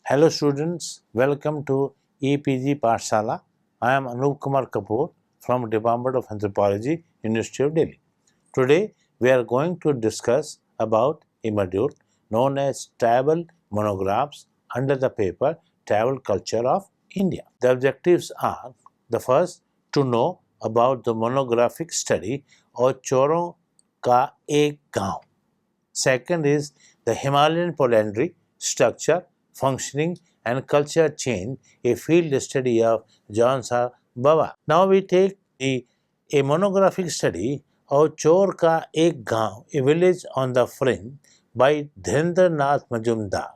Hello students, welcome to EPG Pathshala. I am Anup Kumar Kapoor from Department of Anthropology, University of Delhi. Today we are going to discuss about a module known as Tribal Monographs under the paper Tribal Culture of India. The objectives are the first, to know about the monographic study or Choron ka ek gaon. Second is the Himalayan polyandry, structure, functioning, and culture change, a field study of Jaunsari. Now we take a monographic study of Chor Ka Ek Gaon, a village on the fringe, by Dhendra Nath Majumdar,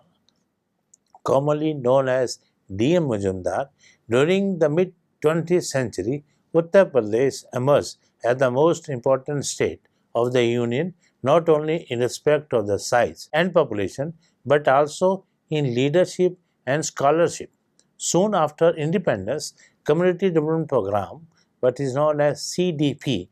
commonly known as D.M. Majumdar. During the mid 20th century, Uttar Pradesh emerged as the most important state of the Union, not only in respect of the size and population, but also in leadership and scholarship. Soon after independence, Community Development Program, what is known as CDP,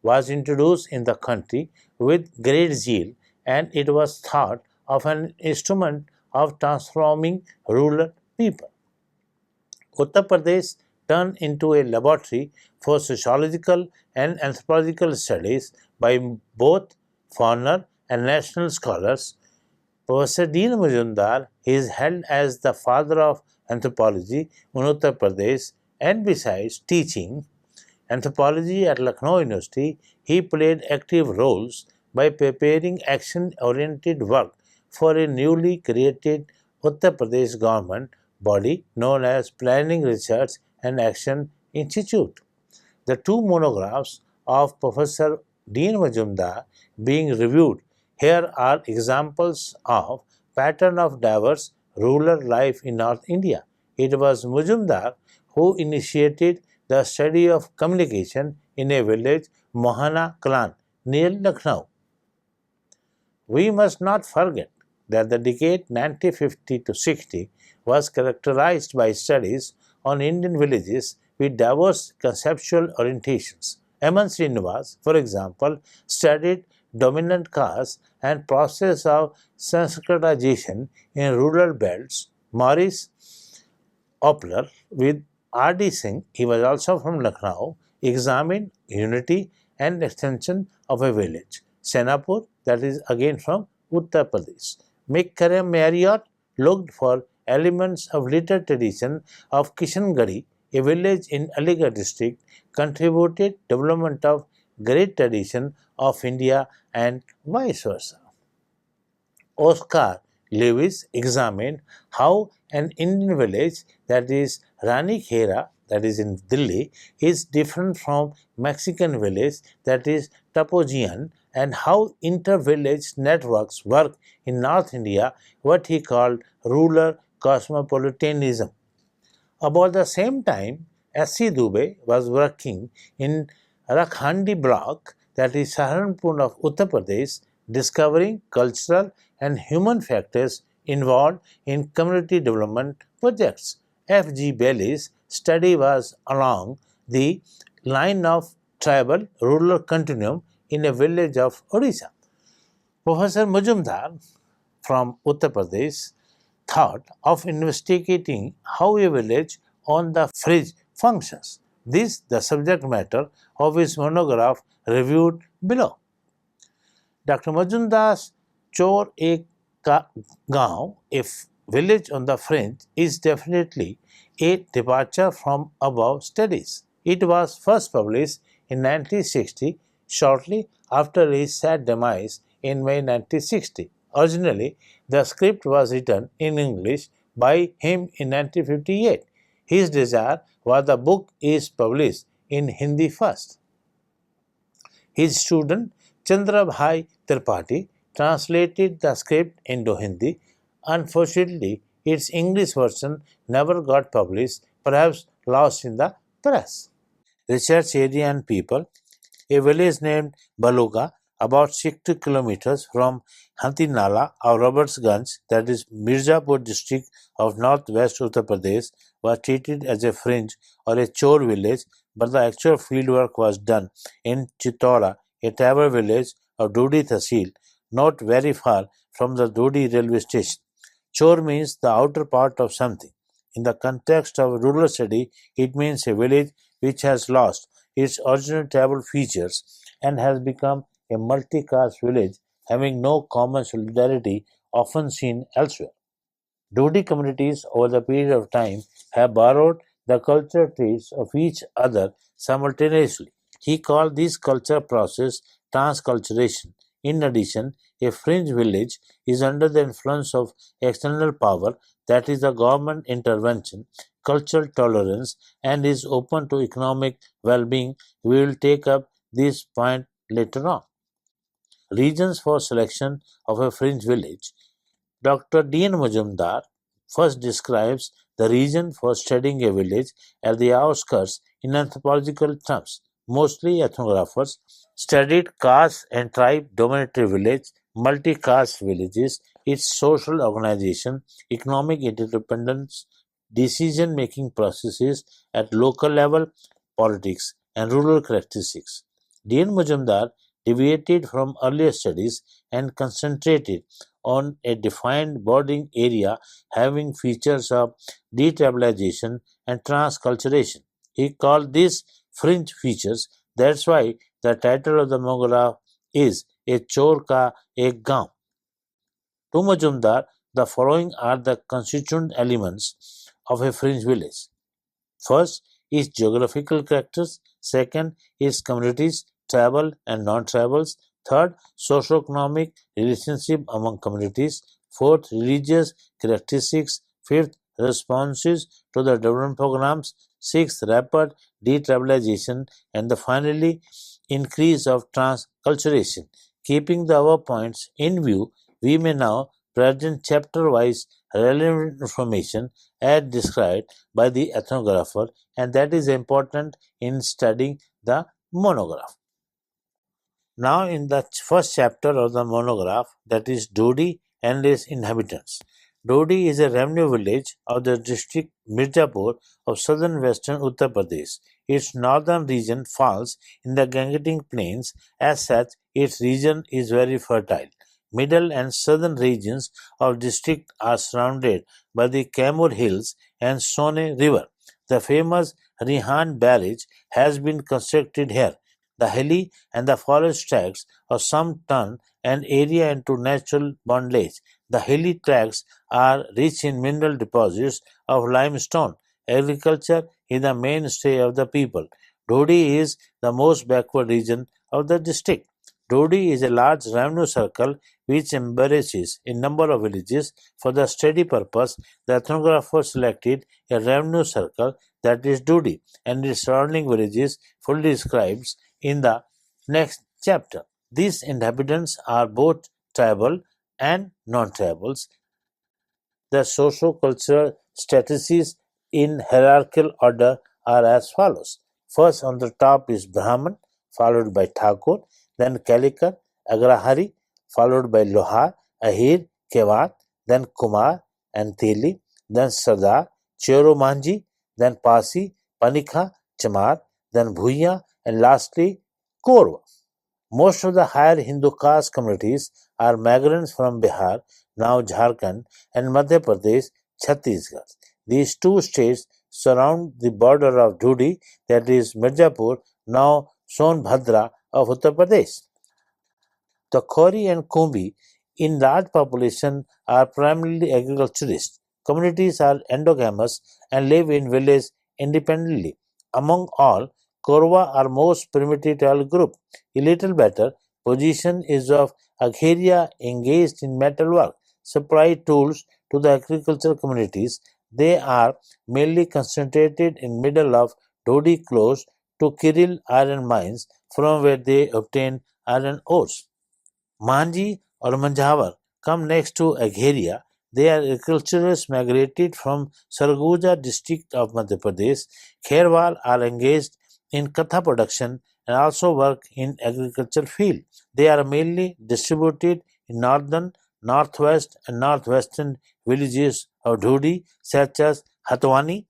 was introduced in the country with great zeal, and it was thought of an instrument of transforming rural people. Uttar Pradesh turned into a laboratory for sociological and anthropological studies by both foreigner and national scholars. Professor Deen Majumdar is held as the father of anthropology in Uttar Pradesh, and besides teaching anthropology at Lucknow University, he played active roles by preparing action-oriented work for a newly created Uttar Pradesh government body known as Planning Research and Action Institute. The two monographs of Professor Deen Majumdar being reviewed here are examples of pattern of diverse rural life in North India. It was Majumdar who initiated the study of communication in a village, Mohana clan, near Lucknow. We must not forget that the decade 1950 to 60 was characterized by studies on Indian villages with diverse conceptual orientations. M. N. Srinivas, for example, studied dominant caste and process of Sanskritization in rural belts. Maurice Opler with R.D. Singh, he was also from Lucknow, examined unity and extension of a village. Senapur, that is again from Uttar Pradesh. McCarran Marriott looked for elements of later tradition of Kishangari, a village in Aligarh district, contributed development of great tradition of India and vice versa. Oscar Lewis examined how an Indian village, that is Rani Khera, that is in Delhi, is different from Mexican village, that is Tapojian, and how inter-village networks work in North India, what he called rural cosmopolitanism. About the same time, S.C. Dubey was working in Rakhandi block, that is Saharanpur of Uttar Pradesh, discovering cultural and human factors involved in community development projects. F. G. Bailey's study was along the line of tribal rural continuum in a village of Odisha. Professor Majumdar from Uttar Pradesh thought of investigating how a village on the fringe functions. This the subject matter of his monograph reviewed below. Dr. Majumdar's Chor Ek Gaon, a village on the fringe, is definitely a departure from above studies. It was first published in 1960, shortly after his sad demise in May 1960. Originally, the script was written in English by him in 1958. His desire was the book is published in Hindi first. His student Chandrabhai Tripathi translated the script into Hindi. Unfortunately, its English version never got published, perhaps lost in the press. Research area and people. A village named Baluga, about 60 kilometers from Hantinala or Robertsganj, that is Mirzapur district of northwest Uttar Pradesh, was treated as a fringe or a chore village, but the actual fieldwork was done in Chittora, a tribal village of Duddhi Tehsil, not very far from the Duddhi railway station. Chor means the outer part of something. In the context of rural study, it means a village which has lost its original tribal features and has become a multi-caste village having no common solidarity often seen elsewhere. Duty communities over the period of time have borrowed the cultural traits of each other simultaneously. He called this culture process transculturation. In addition, a fringe village is under the influence of external power, that is, the government intervention, cultural tolerance, and is open to economic well being. We will take up this point later on. Reasons for selection of a fringe village. Dr. D. N. Majumdar first describes the reason for studying a village at the outskirts in anthropological terms. Mostly ethnographers studied caste and tribe dominated village, multi-caste villages, its social organization, economic interdependence, decision-making processes at local level, politics, and rural characteristics. D. N. Majumdar deviated from earlier studies and concentrated on a defined bordering area having features of detribalization and transculturation. He called these fringe features. That's why the title of the monograph is A Chor Ka Ek Gaon. To Majumdar, the following are the constituent elements of a fringe village. First is geographical characters. Second is communities, tribal and non-tribals. Third, socio-economic relationship among communities. Fourth, religious characteristics. Fifth, responses to the development programs. Sixth, rapid detribalization. And finally, increase of transculturation. Keeping the above points in view, we may now present chapter-wise relevant information as described by the ethnographer, and that is important in studying the monograph. Now, in the first chapter of the monograph, that is Duddhi and its inhabitants. Duddhi is a revenue village of the district Mirzapur of southern western Uttar Pradesh. Its northern region falls in the Gangetic Plains. As such, its region is very fertile. Middle and southern regions of district are surrounded by the Kaimur Hills and Sone River. The famous Rihan Barrage has been constructed here. The hilly and the forest tracts of some turn an area into natural bondage. The hilly tracts are rich in mineral deposits of limestone. Agriculture is the mainstay of the people. Duddhi is the most backward region of the district. Duddhi is a large revenue circle which embraces a number of villages. For the study purpose, the ethnographer selected a revenue circle, that is Duddhi, and its surrounding villages fully describes in the next chapter. These inhabitants are both tribal and non-tribals. The socio-cultural statuses in hierarchical order are as follows. First on the top is Brahman, followed by Thakur, then Kalikar, Agrahari, followed by Lohar, Ahir, Kevat, then Kumar and Teli, then Sardar, Chero Manji, then Pasi, Panikha, Chamar, then Bhuiya, and lastly Korva. Most of the higher Hindu caste communities are migrants from Bihar, now Jharkhand, and Madhya Pradesh, Chhattisgarh. These two states surround the border of Duddhi, that is Mirzapur, now Sonbhadra of Uttar Pradesh. The Khori and Kumbi, in large population, are primarily agriculturists. Communities are endogamous and live in villages independently. Among all, Korwa are most primitive tribal group. A little better position is of Agheria engaged in metalwork, supply tools to the agricultural communities. They are mainly concentrated in middle of Dodi close to Kiril iron mines from where they obtain iron ores. Manji or Manjawar come next to Agheria. They are agriculturists migrated from Sarguja district of Madhya Pradesh. Kherwal are engaged in katha production and also work in agricultural field. They are mainly distributed in northern, northwest and northwestern villages of Dhudi such as Hatwani,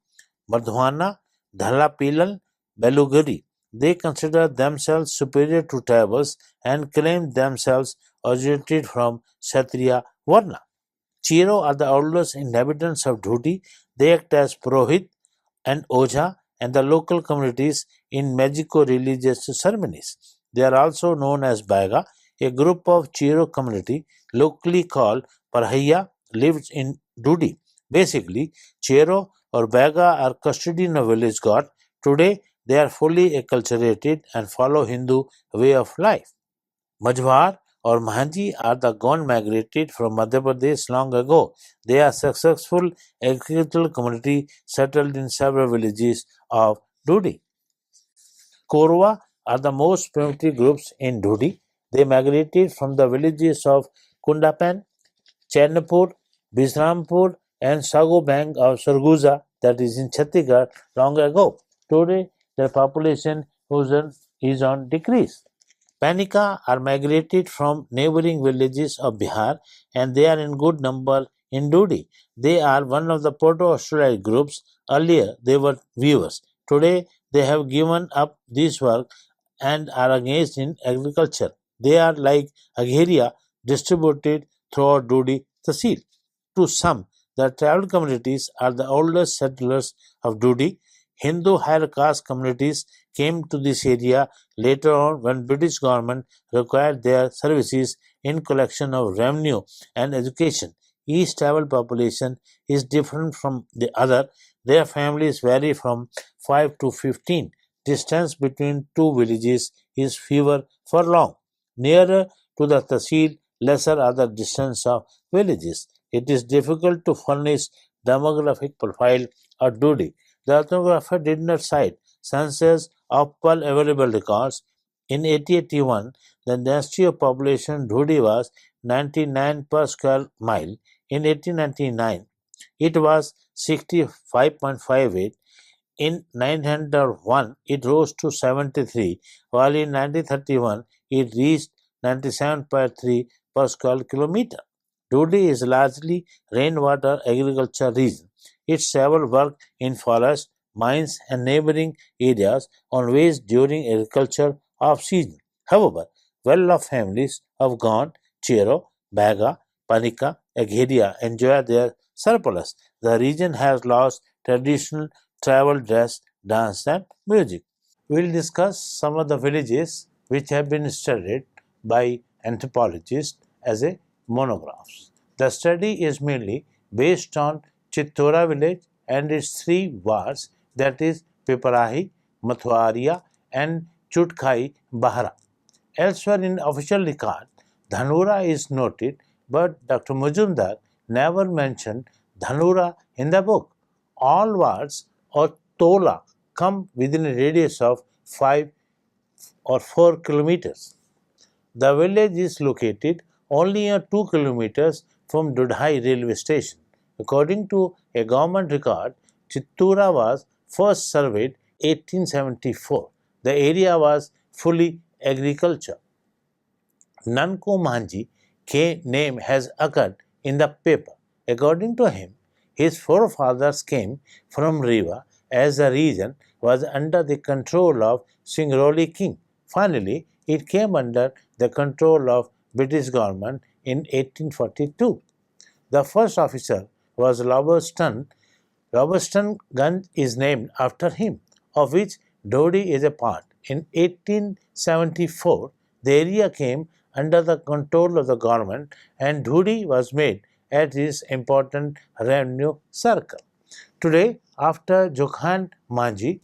Bardhwana, Dhalapilal, Beluguri. They consider themselves superior to tribals and claim themselves originated from Kshatriya Varna. Chiro are the oldest inhabitants of Duddhi. They act as Purohit and Oja and the local communities in magico religious ceremonies. They are also known as Baga. A group of Chiro community, locally called Parhaiya, lives in Duddhi. Basically, Chiro or Baga are custodian of village god. Today, they are fully acculturated and follow Hindu way of life. Majhwar or Mahaji are the gone migrated from Madhya Pradesh long ago. They are successful agricultural community settled in several villages of Duddhi. Korwa are the most primitive groups in Duddhi. They migrated from the villages of Kundapan, Chernapur, Bisrampur, and Sagobang of Sarguja, that is in Chhattisgarh, long ago. Today, their population is on decrease. Panika are migrated from neighboring villages of Bihar and they are in good number in Dudi. They are one of the Proto-Australite groups. Earlier, they were weavers. Today, they have given up this work and are engaged in agriculture. They are like Agheria distributed throughout Dudi Tahsil. To some, the tribal communities are the oldest settlers of Dudi. Hindu higher caste communities came to this area later on when British government required their services in collection of revenue and education. Each tribal population is different from the other. Their families vary from 5 to 15. Distance between two villages is fewer furlong. Nearer to the Tahsil, lesser are the distance of villages. It is difficult to furnish demographic profile of Dudi. The ethnographer did not cite census of all available records. In 1881, the density of population Dhudi was 99 per square mile. In 1899, it was 65.58. In 901, it rose to 73, while in 1931, it reached 97.3 per square kilometer. Dhudi is largely rainwater agriculture region. Its tribal work in forests, mines, and neighboring areas on ways during agriculture off-season. However, well-off families of Gond, Chero, Baga, Panika, Agheria enjoy their surplus. The region has lost traditional tribal dress, dance, and music. We'll discuss some of the villages which have been studied by anthropologists as a monographs. The study is mainly based on Chittora village and its three wards, that is Piparahi, Mathuaria, and Chutkai Bahara. Elsewhere in official record, Dhanura is noted, but Dr. Mujumdar never mentioned Dhanura in the book. All wards or tola come within a radius of 5 or 4 kilometers. The village is located only 2 kilometers from Duddhi railway station. According to a government record, Chittura was first surveyed 1874. The area was fully agriculture. Nanko Manji K name has occurred in the paper. According to him, his forefathers came from Riva as the region was under the control of Singrauli king. Finally, it came under the control of British government in 1842. The first officer was Robertson. Robertson Ganj is named after him, of which Dodi is a part. In 1874, the area came under the control of the government and Dhudi was made as its important revenue circle. Today, after Jokhan Manji,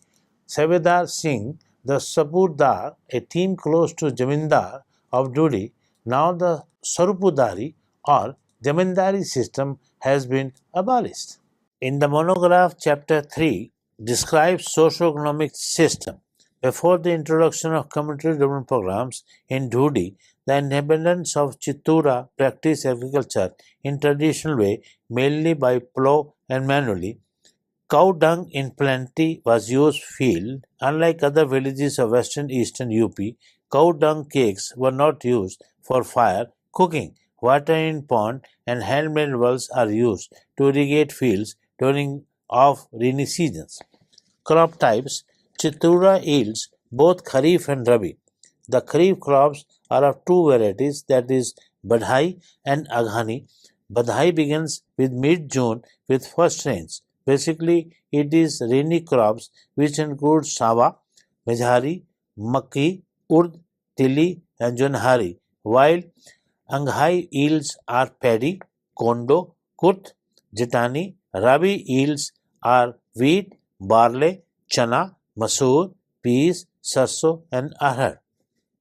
Sabedar Singh, the Sapurdar, a team close to Jamindar of Dhudi, now the Sarupudari or Jamindari system has been abolished. In the monograph, chapter 3 describes socio-economic system. Before the introduction of community development programs in Dhudi, the inhabitants of Chittura practiced agriculture in traditional way, mainly by plough and manually. Cow dung in plenty was used field. Unlike other villages of western eastern UP, cow dung cakes were not used for fire cooking. Water in pond and handmade wells are used to irrigate fields during off rainy seasons. Crop types: Chittura yields both Kharif and Rabi. The Kharif crops are of two varieties, that is Badhai and Aghani. Badhai begins with mid-June with first rains. Basically, it is rainy crops which include sawa, mejhari, makki, urd, tili, and Jaunsari, while Anghai yields are paddy, kondo, kut, jitani. Rabi yields are wheat, barley, chana, masoor, peas, sarso, and arhar.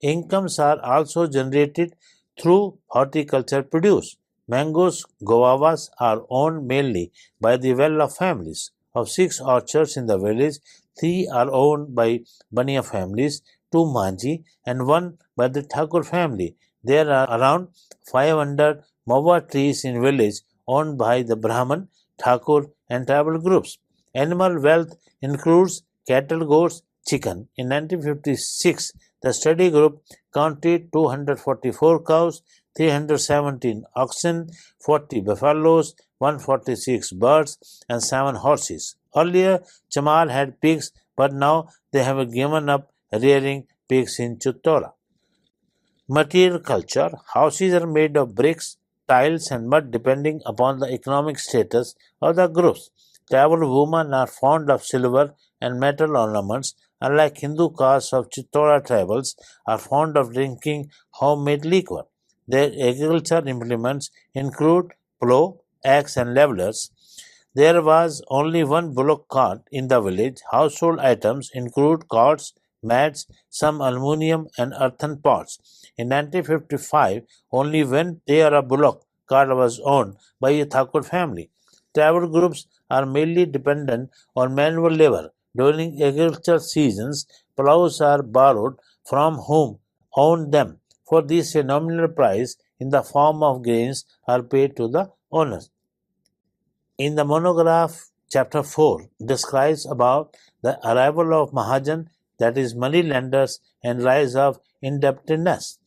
Incomes are also generated through horticulture produce. Mangoes, guavas are owned mainly by the well-off families. Of 6 orchards in the village, 3 are owned by Baniya families, 2 Manji, and 1 by the Thakur family. There are around 500 mawa trees in village owned by the Brahman, Thakur, and tribal groups. Animal wealth includes cattle, goats, chicken. In 1956, the study group counted 244 cows, 317 oxen, 40 buffaloes, 146 birds, and 7 horses. Earlier, Chamal had pigs, but now they have given up rearing pigs in Chittora. Material culture. Houses are made of bricks, tiles, and mud depending upon the economic status of the groups. Tribal women are fond of silver and metal ornaments, unlike Hindu castes of Chittora tribals are fond of drinking homemade liquor. Their agriculture implements include plough, axe, and levelers. There was only one bullock cart in the village. Household items include cots, mats, some aluminium, and earthen pots. In 1955, only one Tayara bullock cart was owned by a Thakur family. Tribal groups are mainly dependent on manual labor. During agricultural seasons, ploughs are borrowed from whom owned them. For this, a nominal price in the form of grains are paid to the owners. In the monograph, chapter 4 describes about the arrival of Mahajan, that is Moneylenders, and rise of indebtedness.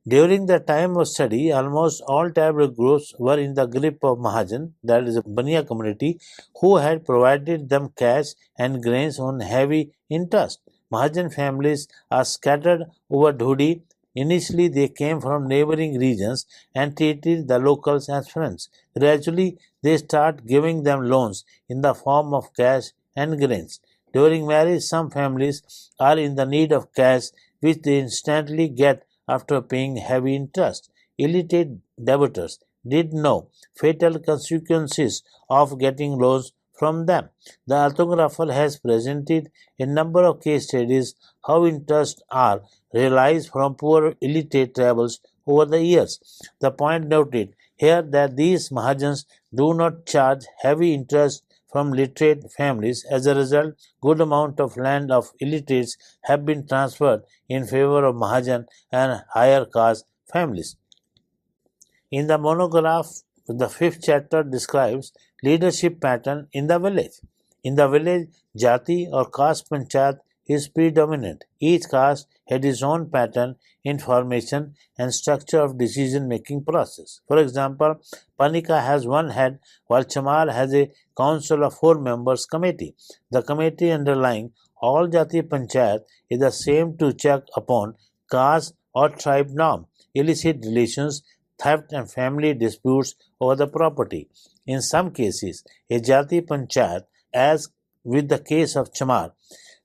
During the time of study, almost all tribal groups were in the grip of Mahajan, that is a Baniya community, who had provided them cash and grains on heavy interest. Mahajan families are scattered over Duddhi. Initially, they came from neighboring regions and treated the locals as friends. Gradually, they start giving them loans in the form of cash and grains. During marriage, some families are in the need of cash, which they instantly get after paying heavy interest. Illiterate debtors did know fatal consequences of getting loans from them. The orthographer has presented a number of case studies how interests are realized from poor illiterate tribals over the years. The point noted here that these Mahajans do not charge heavy interest from literate families. As a result, good amount of land of illiterates have been transferred in favor of Mahajan and higher caste families. In the monograph, the fifth chapter describes leadership pattern in the village. In the village, Jati or caste panchayat is predominant. Each caste had its own pattern in formation and structure of decision-making process. For example, Panika has one head, while Chamar has a council of 4 members committee. The committee underlying all Jati Panchayat is the same to check upon caste or tribe norm, illicit relations, theft and family disputes over the property. In some cases, a Jati Panchayat, as with the case of Chamar,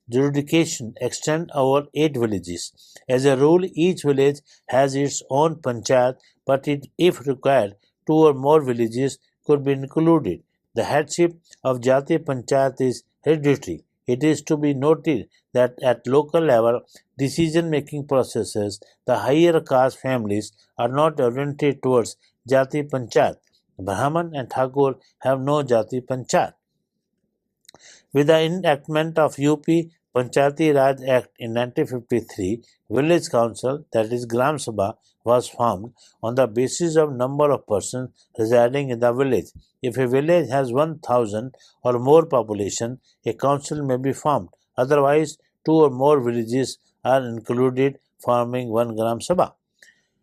jurisdiction extends over 8 villages. As a rule, each village has its own panchayat, but if required, 2 or more villages could be included. The headship of Jati Panchayat is hereditary. It is to be noted that at local level, decision-making processes, the higher caste families are not oriented towards Jati Panchayat. Brahman and Thakur have no Jati Panchayat. With the enactment of UP Panchayati Raj Act in 1953, village council, that is Gram Sabha, was formed on the basis of number of persons residing in the village. If a village has 1,000 or more population, a council may be formed. Otherwise, 2 or more villages are included, forming one Gram Sabha.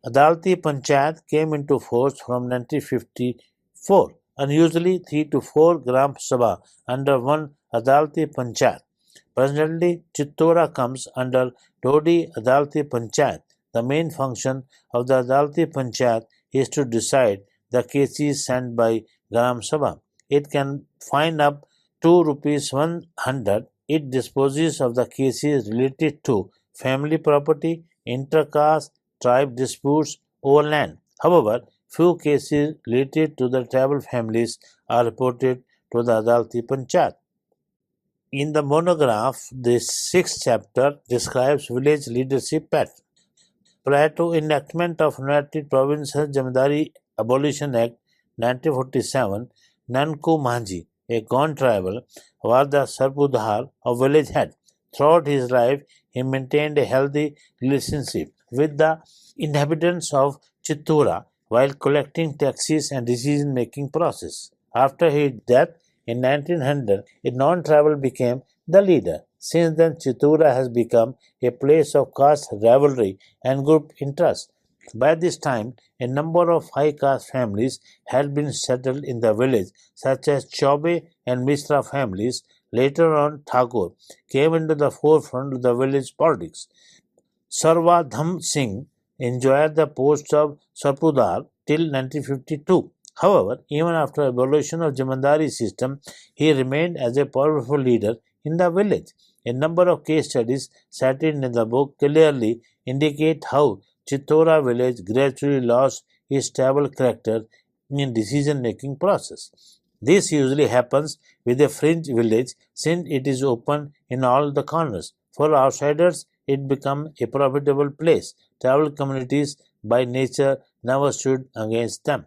Adalti Panchayat came into force from 1954. Unusually 3 to 4 Gram Sabha under one Adalti Panchayat. Presently, Chittora comes under Duddhi Adalti Panchayat. The main function of the Adalti Panchayat is to decide the cases sent by Gram Sabha. It can fine up ₹2 100. It disposes of the cases related to family property, inter-caste, tribe disputes over land. However, few cases related to the tribal families are reported to the Adalati Panchayat. In the monograph, the sixth chapter describes village leadership pattern. Prior to enactment of United Provinces Jamdari Abolition Act 1947, Nanku Manji, a Gond tribal, was the Sarpudhar of village head. Throughout his life, he maintained a healthy relationship with the inhabitants of Chittura while collecting taxes and decision-making process. After his death in 1900, a non-tribal became the leader. Since then, Chittura has become a place of caste rivalry and group interest. By this time, a number of high caste families had been settled in the village, such as Chaube and Mishra families. Later on, Thakur came into the forefront of the village politics. Sarvadham Singh enjoyed the post of Sarpudar till 1952. However, even after abolition of Jamandari system, he remained as a powerful leader in the village. A number of case studies cited in the book clearly indicate how Chittora village gradually lost its stable character in decision-making process. This usually happens with a fringe village since it is open in all the corners. For outsiders, it becomes a profitable place. Tribal communities by nature never stood against them.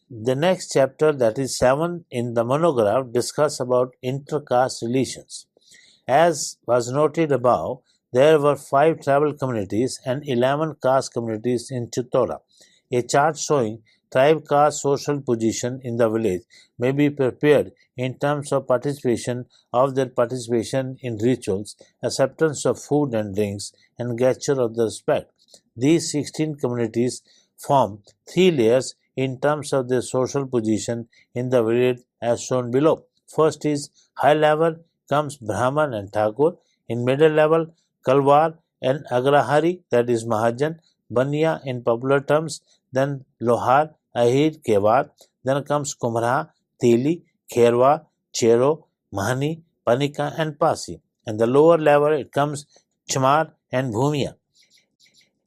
The next chapter, that is 7 in the monograph, discusses about inter-caste relations. As was noted above, there were 5 tribal communities and 11 caste communities in Chittora. A chart showing tribe caste social position in the village may be prepared in terms of their participation in rituals, acceptance of food and drinks, and gesture of the respect. These 16 communities form 3 layers in terms of their social position in the village as shown below. First is high level comes Brahman and Thakur. In middle level, Kalwar and Agrahari, that is Mahajan, Baniya in popular terms, then Lohar, Ahir, Kewar, then comes Kumra, Teli, Kherwa, Chero, Mahani, Panika and Pasi. And the lower level it comes Chamar and Bhumiya.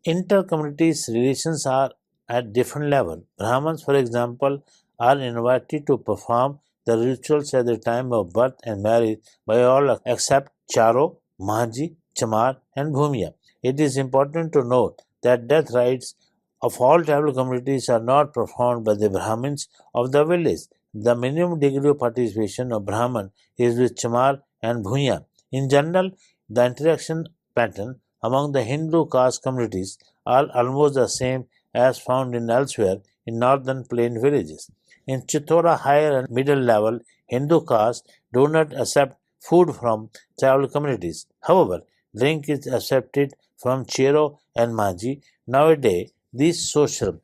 Inter-communities relations are at different levels. Brahmins, for example, are invited to perform the rituals at the time of birth and marriage by all except Charo, Mahaji, Chamar, and Bhumiya. It is important to note that death rites of all tribal communities are not performed by the Brahmins of the village. The minimum degree of participation of Brahman is with Chamar and Bhumiya. In general, the interaction pattern among the Hindu caste communities are almost the same as found in elsewhere in northern plain villages. In Chittora higher and middle level, Hindu caste do not accept food from tribal communities. However, drink is accepted from Chero and Maji. Nowadays, this social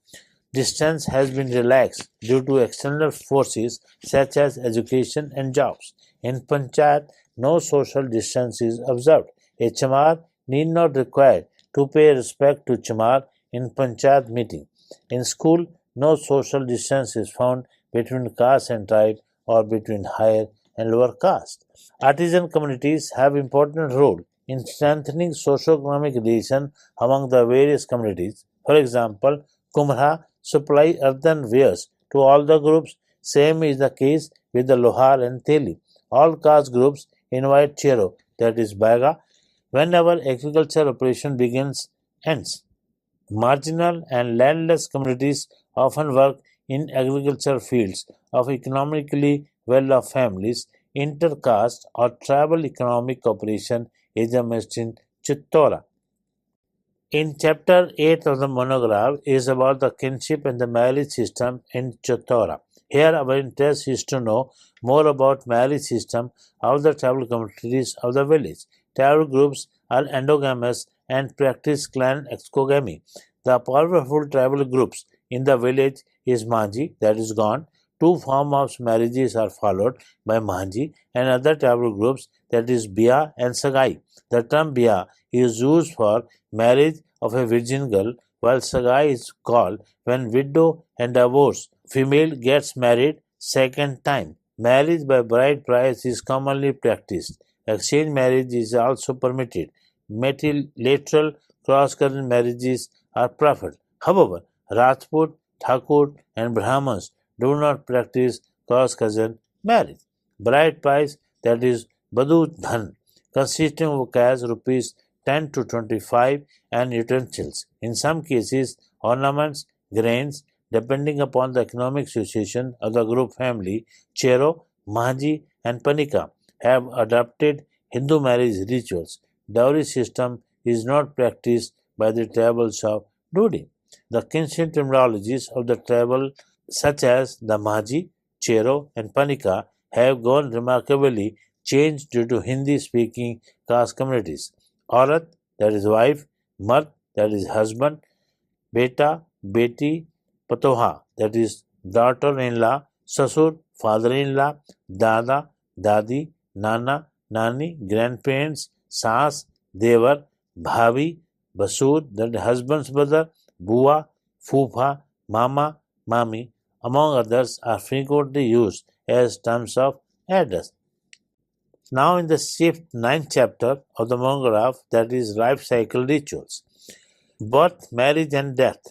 distance has been relaxed due to external forces such as education and jobs. In Panchayat, no social distance is observed. A Chamar need not require to pay respect to Chamar in Panchayat meeting. In school, no social distance is found between caste and tribe or between higher and lower caste. Artisan communities have important role in strengthening socio-economic relations among the various communities. For example, Kumra supply earthen wares to all the groups. Same is the case with the Lohar and Teli. All caste groups invite Chero, that is Baga, whenever agriculture operation ends. Marginal and landless communities often work in agriculture fields of economically well-off families. Inter-caste or tribal economic cooperation is a must in Chittora. In chapter 8 of the monograph is about the kinship and the marriage system in Chittora. Here our interest is to know more about marriage system of the tribal communities of the village. Tribal groups are endogamous and practice clan exogamy. The powerful tribal groups in the village is Manji, that is gone. 2 forms of marriages are followed by Manji and other tribal groups, that is Bia and Sagai. The term Bia is used for marriage of a virgin girl, while Sagai is called when widow and divorced female gets married second time. Marriage by bride price is commonly practiced. Exchange marriage is also permitted. Multilateral cross-current marriages are preferred. However, Rajput, Thakur, and Brahmins do not practice cross-cousin marriage. Bride price, that is Badu Dhan, consisting of cash rupees 10 to 25 and utensils. In some cases, ornaments, grains, depending upon the economic situation of the group family, Chero, Mahaji, and Panika have adopted Hindu marriage rituals. Dowry system is not practiced by the tribals of Duddhi. The kinship terminologies of the tribal, such as the Mahaji, Chero, and Panika, have gone remarkably changed due to Hindi-speaking caste communities. Aurat, that is wife, Mard, that is husband, Beta, Beti, Patoha, that is daughter-in-law, Sasur, father-in-law, Dada, Dadi, Nana, Nani, grandparents, Saas, Devar, Bhavi, Basur, that is husband's brother, Bua, Fufa, Mama, Mami, among others, are frequently used as terms of address. Now, in the ninth chapter of the monograph, that is life cycle rituals. Birth, marriage, and death.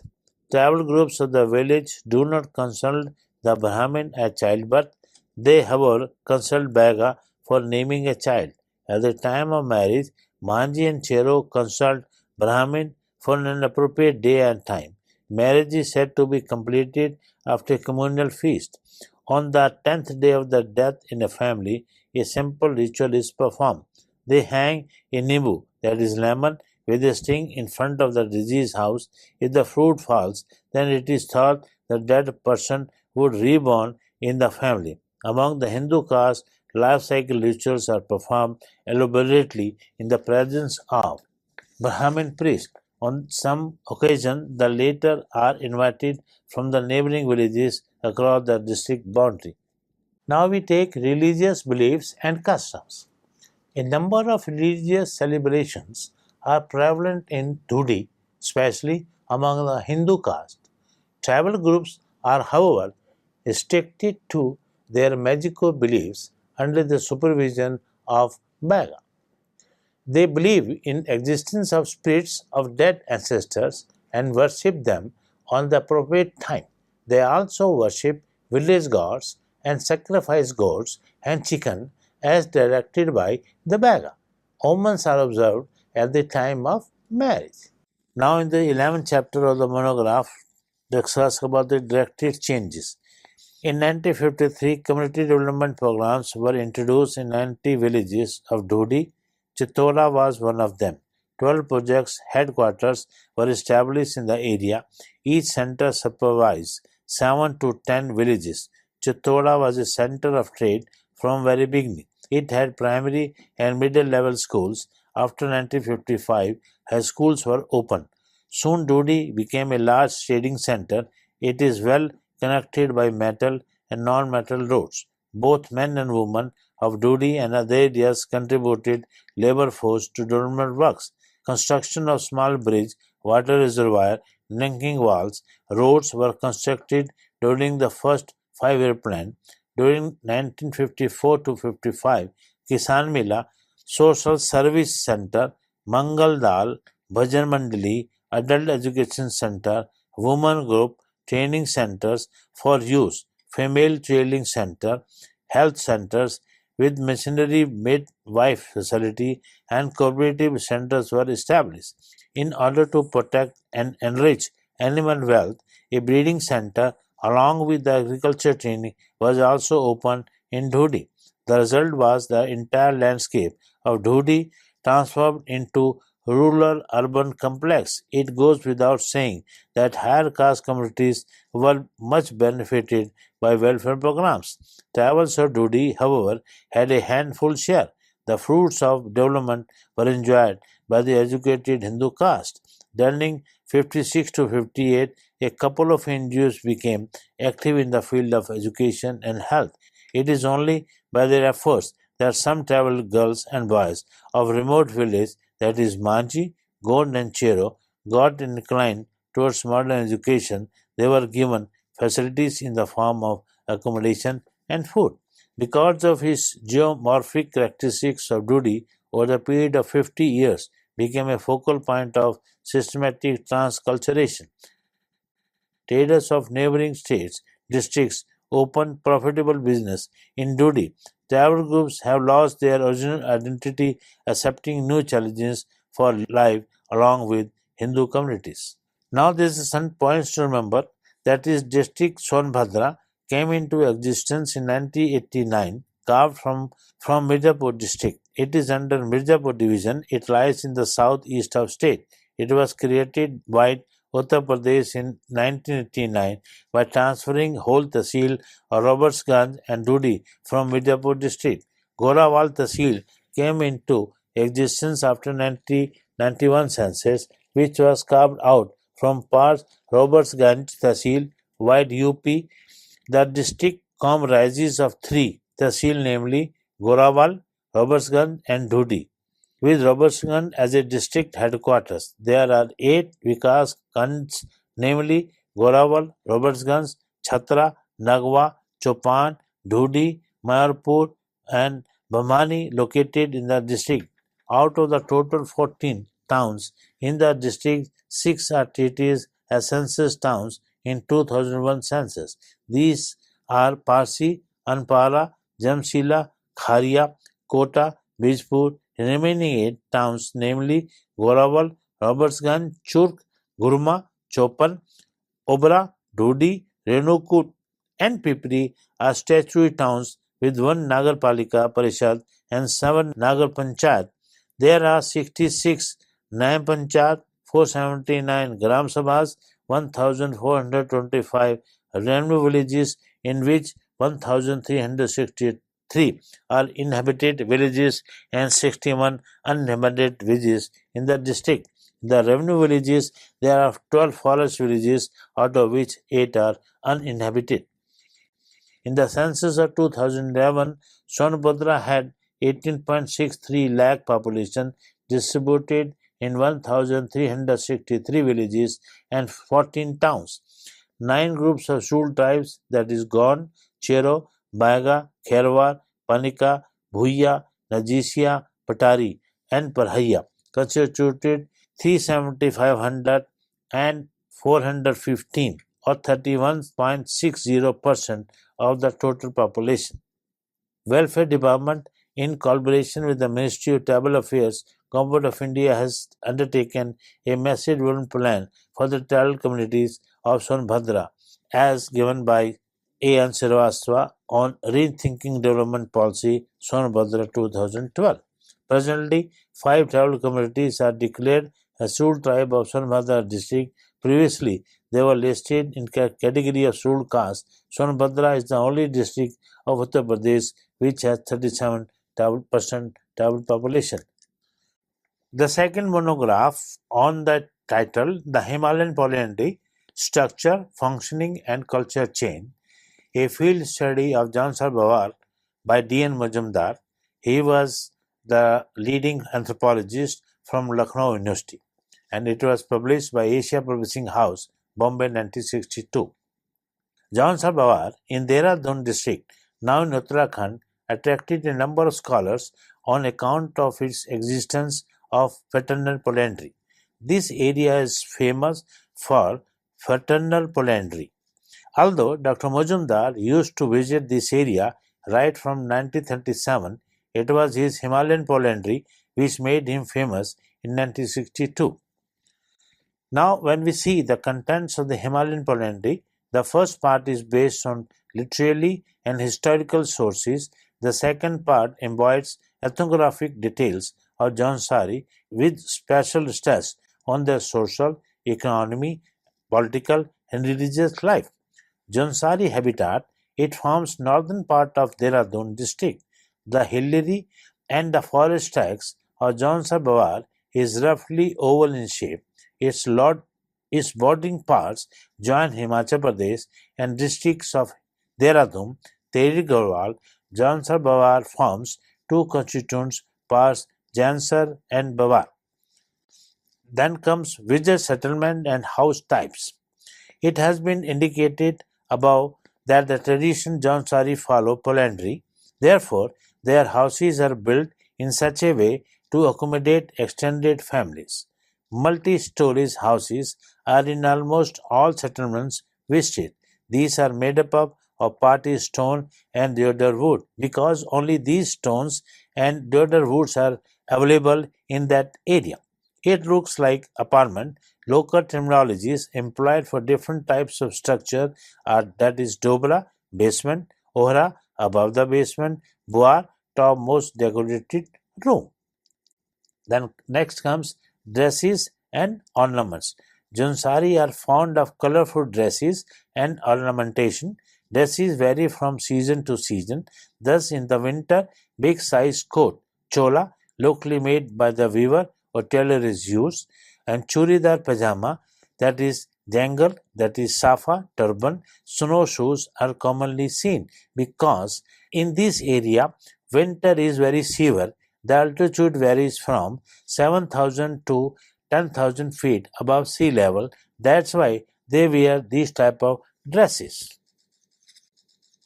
Tribal groups of the village do not consult the Brahmin at childbirth. They, however, consult Baga for naming a child. At the time of marriage, Manji and Chero consult Brahmin for an appropriate day and time. Marriage is said to be completed after a communal feast. On the 10th day of the death in a family, a simple ritual is performed. They hang a nimbu, that is lemon, with a string in front of the deceased house. If the fruit falls, then it is thought the dead person would reborn in the family. Among the Hindu caste, life cycle rituals are performed elaborately in the presence of Brahmin priests. On some occasions, the latter are invited from the neighboring villages across the district boundary. Now we take religious beliefs and customs. A number of religious celebrations are prevalent in Duddhi, especially among the Hindu caste. Tribal groups are, however, restricted to their magical beliefs under the supervision of Baga. They believe in existence of spirits of dead ancestors and worship them on the appropriate time. They also worship village gods and sacrifice goats and chicken as directed by the Baga. Omens are observed at the time of marriage. Now, in the 11th chapter of the monograph, discuss about the directed changes. In 1953, community development programs were introduced in 90 villages of Duddhi. Chittora was one of them. 12 projects headquarters were established in the area. Each center supervised 7 to 10 villages. Chittora was a center of trade from very beginning. It had primary and middle level schools. After 1955, high schools were opened. Soon Duddhi became a large trading center. It is well connected by metal and non-metal roads. Both men and women of Duddhi and other areas contributed labor force to development works. Construction of small bridge, water reservoir, linking walls, roads were constructed during the first 5-year plan. During 1954 to 55, Kisan Mela, Social Service Center, Mangal Dal, Bhajan Mandali, Adult Education Center, Women Group, Training Centers for Youth, Female Training Center, Health Centers with Missionary Midwife Facility and cooperative centers were established. In order to protect and enrich animal wealth, a breeding center along with the agriculture training was also opened in Duddhi. The result was the entire landscape of Duddhi transformed into rural-urban complex. It goes without saying that higher caste communities were much benefited by welfare programs. Tribals of Duddhi, however, had a handful share. The fruits of development were enjoyed by the educated Hindu caste. During 56 to 58, a couple of Hindus became active in the field of education and health. It is only by their efforts that some tribal girls and boys of remote villages, that is Manji, Gond and Chero, got inclined towards modern education, they were given facilities in the form of accommodation and food. Because of his geomorphic characteristics of Duddhi, over the period of 50 years, became a focal point of systematic transculturation. Traders of neighboring states, districts opened profitable business in Duddhi. Tribal groups have lost their original identity, accepting new challenges for life along with Hindu communities. Now there is some points to remember, that is district Sonbhadra came into existence in 1989, carved from Mirzapur district. It is under Mirzapur division. It lies in the southeast of state. It was created by Uttar Pradesh in 1989 by transferring whole Tehsil of Robertsganj and Duddhi from Mirzapur district. Gorawal Tehsil came into existence after 1991 census, which was carved out from parts Robertsganj Tehsil, wide UP. The district comprises of three Tehsil, namely Gorawal, Robertsganj, and Duddhi. With Robertsganj as a district headquarters, there are 8 Vikas Khands, namely Gorawal, Robertsganj, Chhatra, Nagwa, Chopan, Duddhi, Mayarpur, and Bhamani located in the district. Out of the total 14 towns in the district, 6 are treated as census towns in 2001 census. These are Parsi, Anpara, Jamsila, Kharia, Kota, Bijpur. Remaining 8 towns, namely Gorawal, Robertsganj, Churk, Gurma, Chopan, Obra, Duddhi, Renukut, and Pipri, are statutory towns with 1 Nagar Palika Parishad and 7 Nagar Panchayat. There are 66 Nayam Panchayat, 479 Gram Sabhas, 1425 revenue villages, in which 1363 are inhabited villages and 61 uninhabited villages in the district. In the revenue villages, there are 12 forest villages, out of which 8 are uninhabited. In the census of 2011, Sonbhadra had 18.63 lakh population distributed in 1,363 villages and 14 towns. 9 groups of scheduled tribes, that is Gond, Chero, Baiga, Kherwar, Panika, Bhuiya, Najisia, Patari, and Parhaiya, constituted 3,750 and 415 or 31.60% of the total population. Welfare Department, in collaboration with the Ministry of Tribal Affairs, Government of India has undertaken a massive development plan for the tribal communities of Sonbhadra, as given by A.N. Srivastava on Rethinking Development Policy Sonbhadra 2012. Presently, 5 tribal communities are declared a scheduled tribe of Sonbhadra district. Previously, they were listed in category of scheduled caste. Sonbhadra is the only district of Uttar Pradesh which has 37% tribal population. The second monograph on the title, The Himalayan Polyandry, Structure, Functioning and Culture Chain, a field study of Jaunsari by D.N. Majumdar. He was the leading anthropologist from Lucknow University, and it was published by Asia Publishing House, Bombay, 1962. Jaunsari in Dehradun district, now in Uttarakhand, attracted a number of scholars on account of its existence of fraternal polyandry. This area is famous for fraternal polyandry. Although Dr. Majumdar used to visit this area right from 1937, it was his Himalayan polyandry which made him famous in 1962. Now, when we see the contents of the Himalayan polyandry, the first part is based on literary and historical sources. The second part embodies ethnographic details of Jaunsari with special stress on their social, economic, political, and religious life. Jaunsari habitat, it forms northern part of Dehradun district. The hilly and the forest tracts of Jaunsari is roughly oval in shape. Its bordering parts join Himachal Pradesh and districts of Dehradun, Tehri Garhwal. Jaunsari forms two constituent parts, Jaunsar and Bawar. Then comes village settlement and house types. It has been indicated above that the traditional Jaunsari follow polyandry. Therefore, their houses are built in such a way to accommodate extended families. Multi-story houses are in almost all settlements visited. These are made up of party stone and deodar wood because only these stones and deodar woods are available in that area. It looks like apartment. Local terminologies employed for different types of structure are that is dobra, basement, ohra, above the basement, buar, topmost decorated room. Then next comes dresses and ornaments. Jaunsari are fond of colorful dresses and ornamentation. Dresses vary from season to season. Thus, in the winter, big size coat, chola, locally made by the weaver or tailor is used, and churidar pajama, that is jangle, that is safa, turban, snowshoes are commonly seen because in this area winter is very severe. The altitude varies from 7,000 to 10,000 feet above sea level. That's why they wear these type of dresses.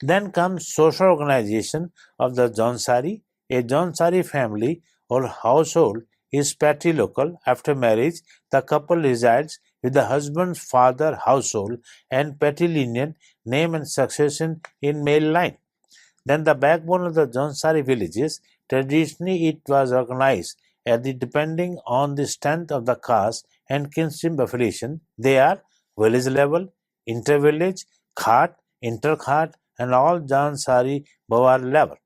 Then comes social organization of the Jaunsari. A Jaunsari family or household is patrilocal. After marriage, the couple resides with the husband's father household and patrilineal name and succession in male line. Then the backbone of the Jaunsari villages, traditionally it was organized as depending on the strength of the caste and kinship affiliation. They are village level, inter-village, khat, inter-khat, and all Jaunsari Bawar level.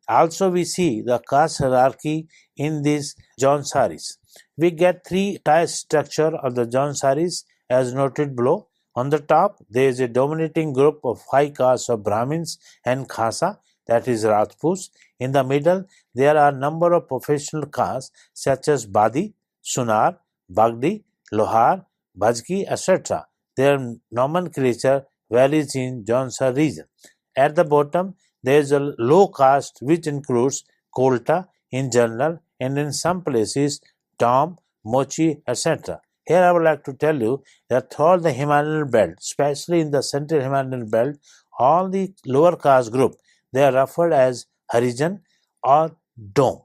Also, we see the caste hierarchy in these Jaunsaris. We get three-tier structure of the Jaunsaris as noted below. On the top, there is a dominating group of high castes of Brahmins and Khasa, that is Rajputs. In the middle, there are a number of professional castes such as Badi, Sunar, Bagdi, Lohar, Bajki, etc. Their nomenclature varies in Jaunsar region. At the bottom, there is a low caste which includes Kolta in general and in some places Tom, Mochi, etc. Here I would like to tell you that throughout the Himalayan belt, especially in the central Himalayan belt, all the lower caste group, they are referred as Harijan or Dom.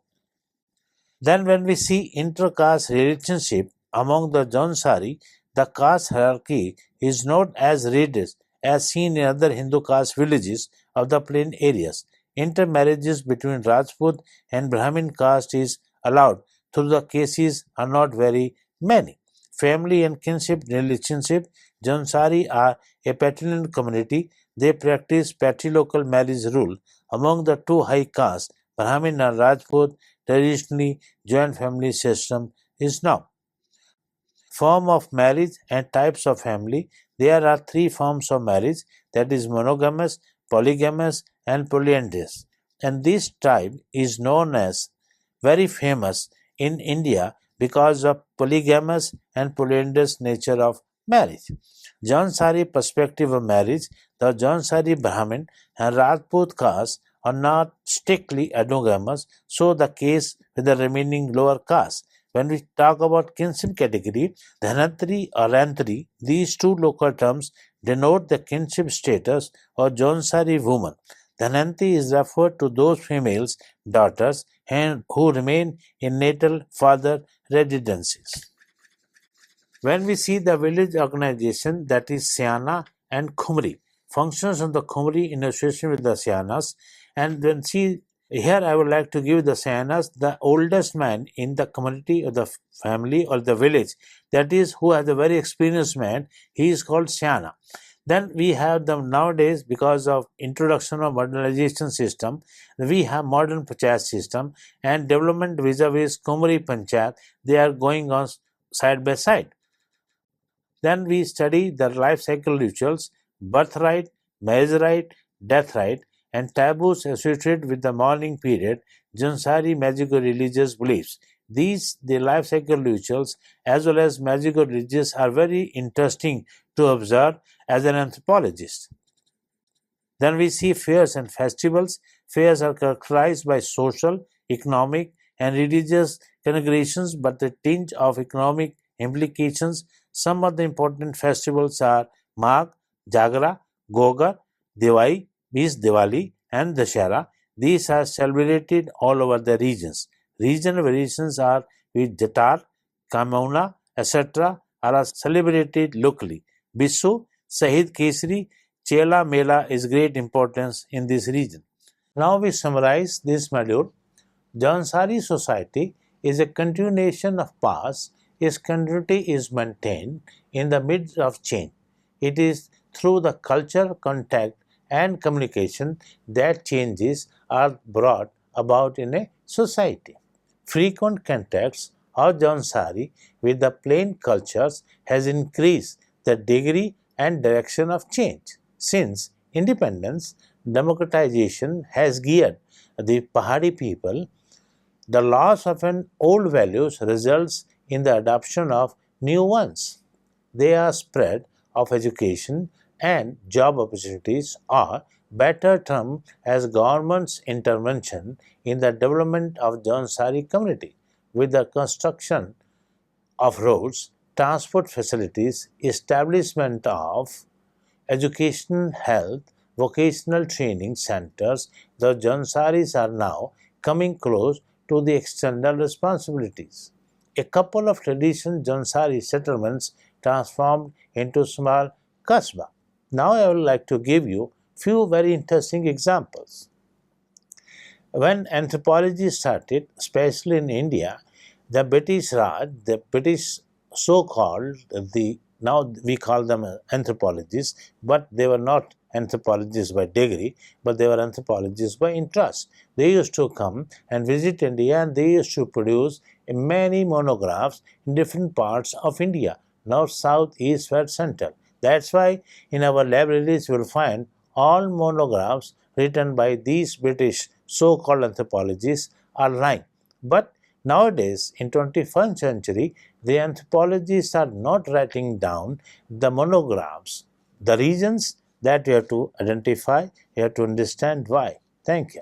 Then when we see inter-caste relationship among the Jaunsari, the caste hierarchy is not as rigid as seen in other Hindu caste villages of the plain areas. Intermarriages between Rajput and Brahmin caste is allowed, though the cases are not very many. Family and kinship relationship. Jaunsari are a patrilineal community. They practice patrilocal marriage rule among the two high castes, Brahmin and Rajput. Traditionally, joint family system is now. Form of marriage and types of family. There are three forms of marriage, that is monogamous, polygamous, and polyandrous. And this type is known as very famous in India because of polygamous and polyandrous nature of marriage. Jaunsari perspective of marriage. The Jaunsari Brahmin and Rajput caste are not strictly endogamous, so the case with the remaining lower caste. When we talk about kinship category, Dhanantri or Rantri, these two local terms denote the kinship status of Jaunsari woman. Dhanantri is referred to those females, daughters, and who remain in natal father residences. When we see the village organization, that is Siana and Khumri, functions of the Khumri in association with the Sianas, and when see here I would like to give the Sianas, the oldest man in the community or the family or the village, that is who has a very experienced man, he is called Siana. Then we have them nowadays because of introduction of modernization system, we have modern panchayat system and development vis-a-vis Khumri panchayat, they are going on side by side. Then we study the life cycle rituals, birthright, marriage right, death right, and taboos associated with the mourning period, Jaunsari magical religious beliefs. These, the life cycle rituals as well as magical religious are very interesting to observe as an anthropologist. Then we see fairs and festivals. Fairs are characterized by social, economic, and religious congregations, but a tinge of economic implications. Some of the important festivals are Magh, Jagra, Gogar, Diwali, means Diwali, and Dashera. These are celebrated all over the regions. Regional variations are with Jatar, Kamauna, etc. are celebrated locally. Bisu, Sahid Kesari, Chela Mela is great importance in this region. Now we summarize this module. Jaunsari society is a continuation of past. Its continuity is maintained in the midst of change. It is through the culture, contact, and communication that changes are brought about in a society. Frequent contacts of Jaunsari with the plain cultures has increased the degree and direction of change. Since independence, democratization has geared the Pahadi people. The loss of an old values results in the adoption of new ones. They are spread of education and job opportunities, or better term as government's intervention in the development of Jaunsari community with the construction of roads, transport facilities, establishment of education, health, vocational training centers. The Jansaris are now coming close to the external responsibilities. A couple of traditional Jansari settlements transformed into small kasbah. Now I would like to give you few very interesting examples. When anthropology started, especially in India, the British Raj, the British so-called, the now we call them anthropologists, but they were not anthropologists by degree, but they were anthropologists by interest. They used to come and visit India, and they used to produce many monographs in different parts of India, north, south, east, west, central. That's why in our libraries you will find all monographs written by these British so-called anthropologists are lying. But nowadays, in 21st century, the anthropologists are not writing down the monographs, the reasons that you have to identify, you have to understand why. Thank you.